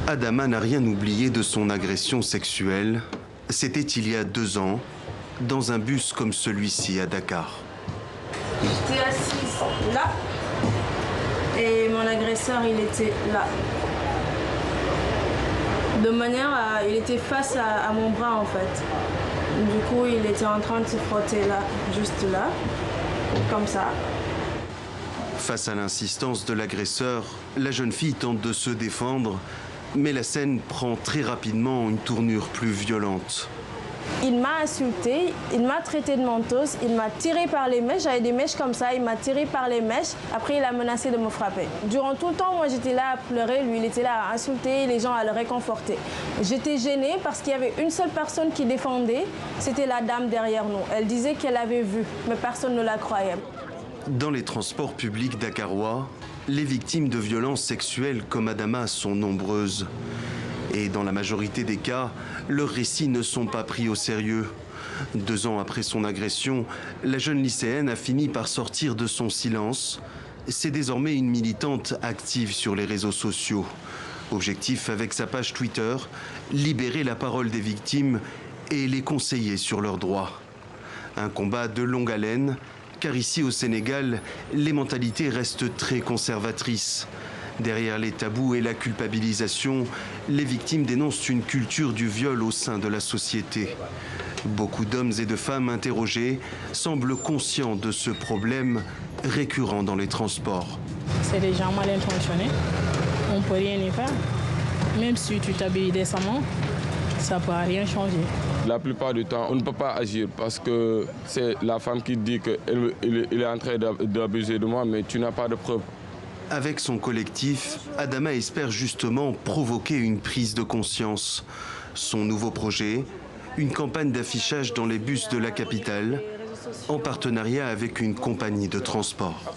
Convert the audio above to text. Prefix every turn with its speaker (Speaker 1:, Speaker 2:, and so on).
Speaker 1: Adama n'a rien oublié de son agression sexuelle. C'était il y a 2 ans, dans un bus comme celui-ci à Dakar.
Speaker 2: J'étais assise là et mon agresseur il était là. De manière à... il était face à mon bras en fait. Du coup il était en train de se frotter là, juste là, comme ça.
Speaker 1: Face à l'insistance de l'agresseur, la jeune fille tente de se défendre, mais la scène prend très rapidement une tournure plus violente.
Speaker 2: Il m'a insulté, il m'a traité de menteuse, il m'a tiré par les mèches, j'avais des mèches comme ça, il m'a tiré par les mèches, après il a menacé de me frapper. Durant tout le temps, moi j'étais là à pleurer, lui il était là à insulter, les gens à le réconforter. J'étais gênée parce qu'il y avait une seule personne qui défendait, c'était la dame derrière nous. Elle disait qu'elle avait vu, mais personne ne la croyait.
Speaker 1: Dans les transports publics dakarois, les victimes de violences sexuelles comme Adama sont nombreuses. Et dans la majorité des cas, leurs récits ne sont pas pris au sérieux. 2 ans après son agression, la jeune lycéenne a fini par sortir de son silence. C'est désormais une militante active sur les réseaux sociaux. Objectif avec sa page Twitter, libérer la parole des victimes et les conseiller sur leurs droits. Un combat de longue haleine, car ici au Sénégal, les mentalités restent très conservatrices. Derrière les tabous et la culpabilisation, les victimes dénoncent une culture du viol au sein de la société. Beaucoup d'hommes et de femmes interrogés semblent conscients de ce problème récurrent dans les transports.
Speaker 3: C'est des gens mal intentionnés, on ne peut rien y faire. Même si tu t'habilles décemment, ça ne peut rien changer.
Speaker 4: La plupart du temps, on ne peut pas agir parce que c'est la femme qui dit qu'il est en train d'abuser de moi, mais tu n'as pas de preuves.
Speaker 1: Avec son collectif, Adama espère justement provoquer une prise de conscience. Son nouveau projet, une campagne d'affichage dans les bus de la capitale, en partenariat avec une compagnie de transport.